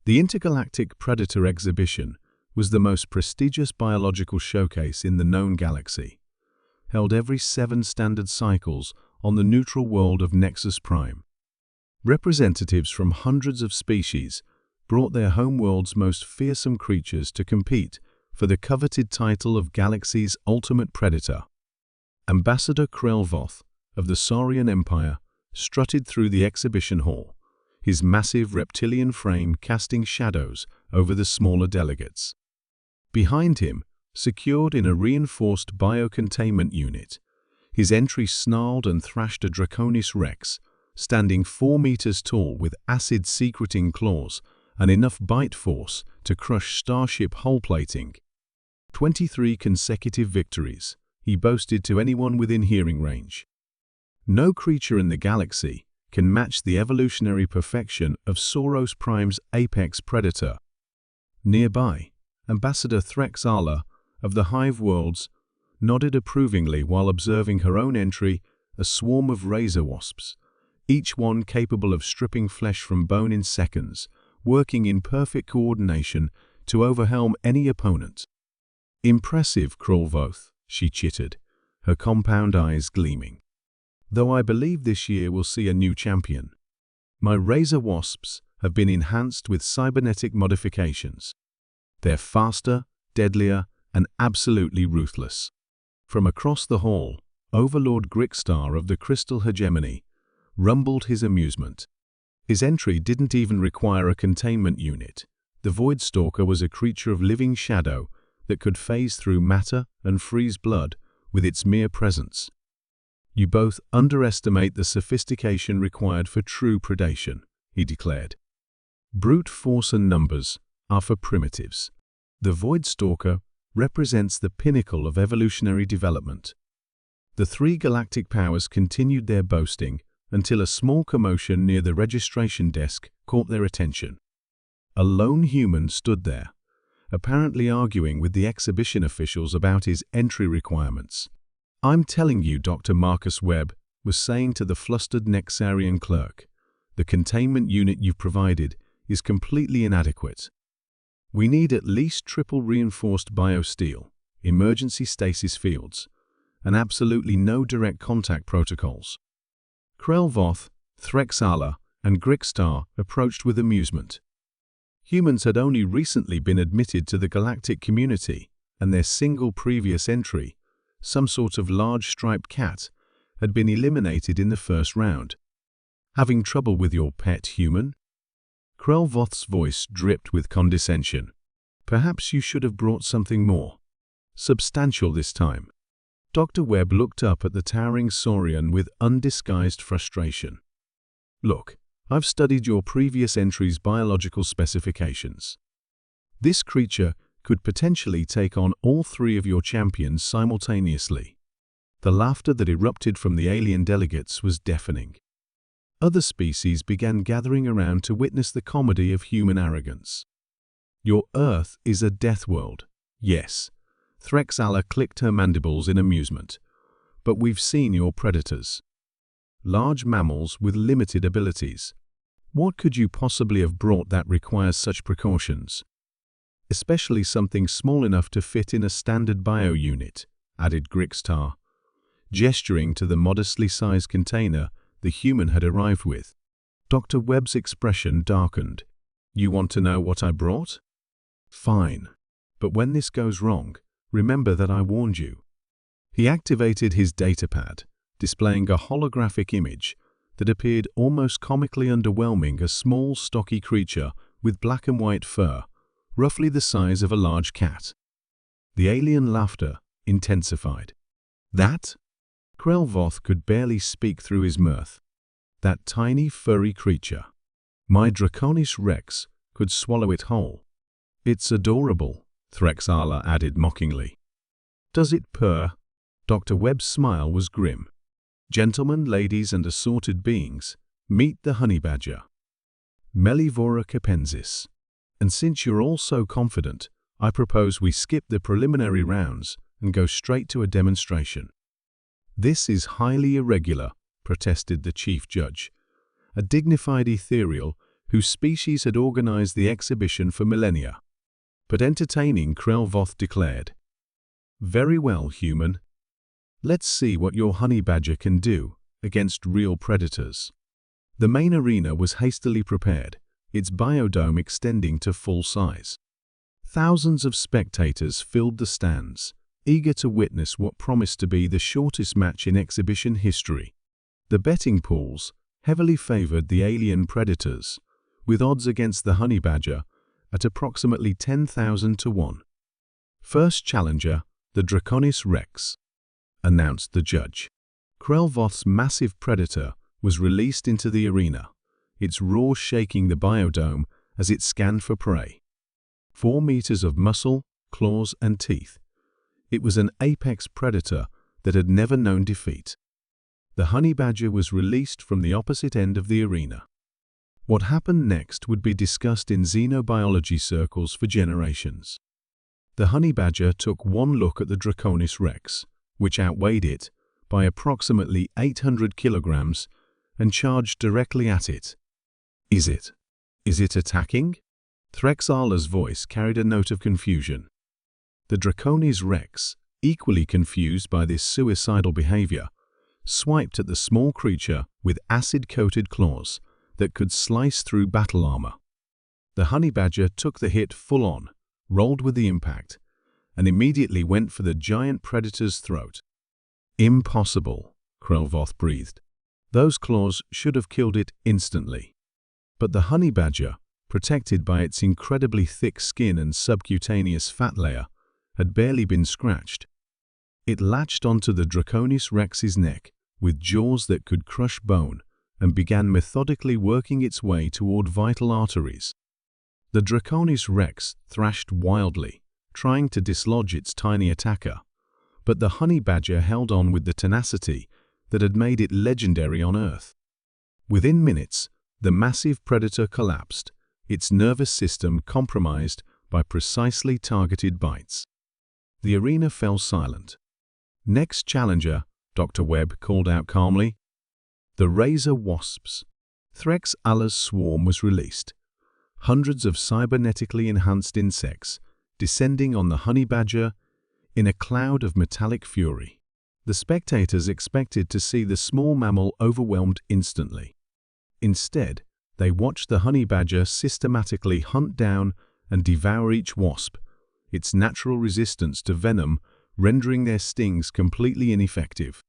The Intergalactic Predator exhibition was the most prestigious biological showcase in the known galaxy, held every 7 standard cycles on the neutral world of Nexus Prime. Representatives from hundreds of species brought their homeworld's most fearsome creatures to compete for the coveted title of Galaxy's ultimate predator. Ambassador Krelvoth of the Saurian Empire strutted through the exhibition hall, his massive reptilian frame casting shadows over the smaller delegates. Behind him, secured in a reinforced biocontainment unit, his entry snarled and thrashed a Draconis Rex, standing 4 meters tall with acid-secreting claws and enough bite force to crush starship hull plating. 23 consecutive victories he boasted to anyone within hearing range. No creature in the galaxy can match the evolutionary perfection of Sauros Prime's apex predator. Nearby, Ambassador Threxala of the Hive Worlds nodded approvingly while observing her own entry, a swarm of razor wasps, each one capable of stripping flesh from bone in seconds, working in perfect coordination to overwhelm any opponent. "Impressive, Krelvoth," she chittered, her compound eyes gleaming. "Though I believe this year will see a new champion. My razor wasps have been enhanced with cybernetic modifications. They're faster, deadlier, and absolutely ruthless." From across the hall, Overlord Grickstar of the Crystal Hegemony rumbled his amusement. His entry didn't even require a containment unit. The Voidstalker was a creature of living shadow that could phase through matter and freeze blood with its mere presence. "You both underestimate the sophistication required for true predation," he declared. "Brute force and numbers are for primitives. The Voidstalker represents the pinnacle of evolutionary development." The 3 galactic powers continued their boasting until a small commotion near the registration desk caught their attention. A lone human stood there, apparently arguing with the exhibition officials about his entry requirements. "I'm telling you," Dr. Marcus Webb was saying to the flustered Nexarian clerk, "the containment unit you've provided is completely inadequate. We need at least triple reinforced biosteel, emergency stasis fields, and absolutely no direct contact protocols." Krelvoth, Threxala, and Grickstar approached with amusement. Humans had only recently been admitted to the galactic community, and their single previous entry, some sort of large striped cat, had been eliminated in the first round. "Having trouble with your pet human?" Krelvoth's voice dripped with condescension. "Perhaps you should have brought something more substantial this time." Dr. Webb looked up at the towering Saurian with undisguised frustration. "Look, I've studied your previous entry's biological specifications. This creature could potentially take on all 3 of your champions simultaneously." The laughter that erupted from the alien delegates was deafening. Other species began gathering around to witness the comedy of human arrogance. "Your Earth is a death world, yes." Threxala clicked her mandibles in amusement. "But we've seen your predators. Large mammals with limited abilities. What could you possibly have brought that requires such precautions? Especially something small enough to fit in a standard bio-unit," added Grickstar, gesturing to the modestly sized container the human had arrived with. Dr. Webb's expression darkened. "You want to know what I brought? Fine. But when this goes wrong, remember that I warned you." He activated his datapad, displaying a holographic image that appeared almost comically underwhelming, a small, stocky creature with black and white fur, roughly the size of a large cat. The alien laughter intensified. "That?" Krelvoth could barely speak through his mirth. "That tiny, furry creature. My Draconis Rex could swallow it whole." "It's adorable," Threxala added mockingly. "Does it purr?" Dr. Webb's smile was grim. "Gentlemen, ladies, and assorted beings, meet the honey badger, Mellivora capensis. And since you're all so confident, I propose we skip the preliminary rounds and go straight to a demonstration." "This is highly irregular," protested the chief judge, a dignified ethereal whose species had organized the exhibition for millennia. But entertaining Krelvoth declared, "Very well, human. Let's see what your honey badger can do against real predators." The main arena was hastily prepared, its biodome extending to full size. Thousands of spectators filled the stands, eager to witness what promised to be the shortest match in exhibition history. The betting pools heavily favored the alien predators, with odds against the honey badger at approximately 10,000 to 1. "First challenger, the Draconis Rex," announced the judge. Krelvoth's massive predator was released into the arena, its roar shaking the biodome as it scanned for prey. 4 meters of muscle, claws, and teeth. It was an apex predator that had never known defeat. The honey badger was released from the opposite end of the arena. What happened next would be discussed in xenobiology circles for generations. The honey badger took one look at the Draconis Rex, which outweighed it by approximately 800 kilograms, and charged directly at it. Is it attacking?" Threxala's voice carried a note of confusion. The Draconis Rex, equally confused by this suicidal behavior, swiped at the small creature with acid-coated claws that could slice through battle armor. The honey badger took the hit full-on, rolled with the impact, and immediately went for the giant predator's throat. "Impossible," Krelvoth breathed. "Those claws should have killed it instantly." But the honey badger, protected by its incredibly thick skin and subcutaneous fat layer, had barely been scratched. It latched onto the Draconis Rex's neck with jaws that could crush bone and began methodically working its way toward vital arteries. The Draconis Rex thrashed wildly, trying to dislodge its tiny attacker, but the honey badger held on with the tenacity that had made it legendary on Earth. Within minutes, the massive predator collapsed, its nervous system compromised by precisely targeted bites. The arena fell silent. "Next challenger," Dr. Webb called out calmly. "The razor wasps." Threxala's swarm was released. Hundreds of cybernetically enhanced insects descending on the honey badger in a cloud of metallic fury. The spectators expected to see the small mammal overwhelmed instantly. Instead, they watched the honey badger systematically hunt down and devour each wasp, its natural resistance to venom rendering their stings completely ineffective.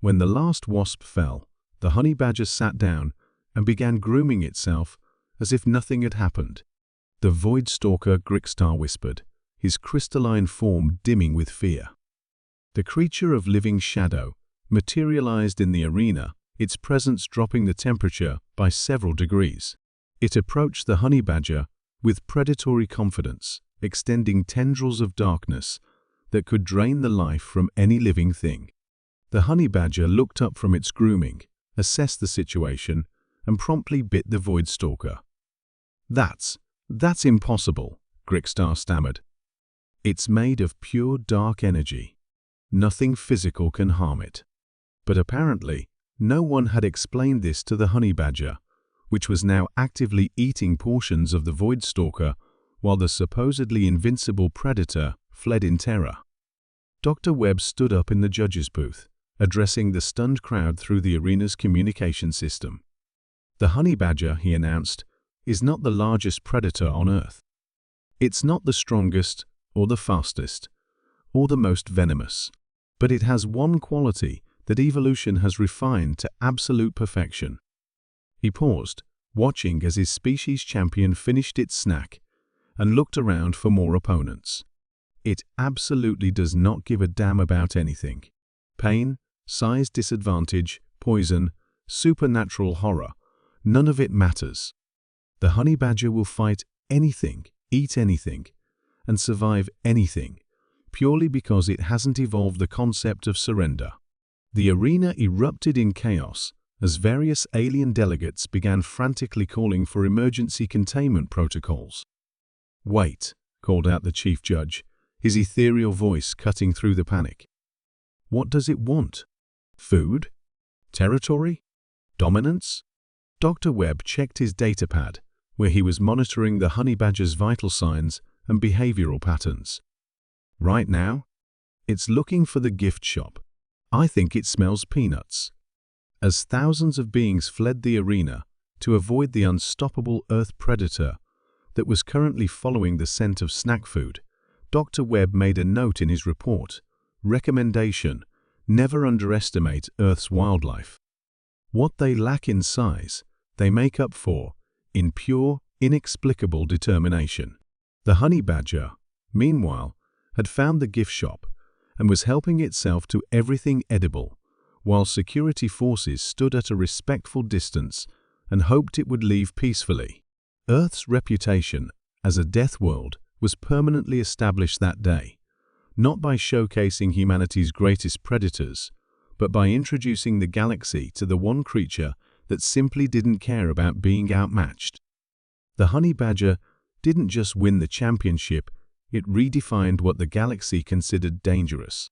When the last wasp fell, the honey badger sat down and began grooming itself as if nothing had happened. The void stalker Grixtar whispered, his crystalline form dimming with fear. The creature of living shadow materialized in the arena, its presence dropping the temperature by several degrees. It approached the honey badger with predatory confidence, extending tendrils of darkness that could drain the life from any living thing. The honey badger looked up from its grooming, assessed the situation, and promptly bit the void stalker. That's impossible," Grixtar stammered. "It's made of pure dark energy. Nothing physical can harm it." But apparently, no one had explained this to the honey badger, which was now actively eating portions of the void stalker while the supposedly invincible predator fled in terror. Dr. Webb stood up in the judge's booth, addressing the stunned crowd through the arena's communication system. "The honey badger," he announced, "is not the largest predator on Earth. It's not the strongest, or the fastest, or the most venomous. But it has one quality that evolution has refined to absolute perfection." He paused, watching as his species champion finished its snack, and looked around for more opponents. "It absolutely does not give a damn about anything. Pain, size disadvantage, poison, supernatural horror, none of it matters. The honey badger will fight anything, eat anything, and survive anything, purely because it hasn't evolved the concept of surrender." The arena erupted in chaos as various alien delegates began frantically calling for emergency containment protocols. "Wait," called out the chief judge, his ethereal voice cutting through the panic. "What does it want? Food? Territory? Dominance?" Dr. Webb checked his datapad, where he was monitoring the honey badger's vital signs and behavioral patterns. Right now, it's looking for the gift shop. I think it smells peanuts. As thousands of beings fled the arena to avoid the unstoppable Earth predator that was currently following the scent of snack food, Dr. Webb made a note in his report. Recommendation: never underestimate Earth's wildlife. What they lack in size, they make up for in pure, inexplicable determination. The honey badger, meanwhile, had found the gift shop and was helping itself to everything edible, while security forces stood at a respectful distance and hoped it would leave peacefully. Earth's reputation as a death world was permanently established that day, not by showcasing humanity's greatest predators, but by introducing the galaxy to the one creature that simply didn't care about being outmatched. The honey badger didn't just win the championship, it redefined what the galaxy considered dangerous.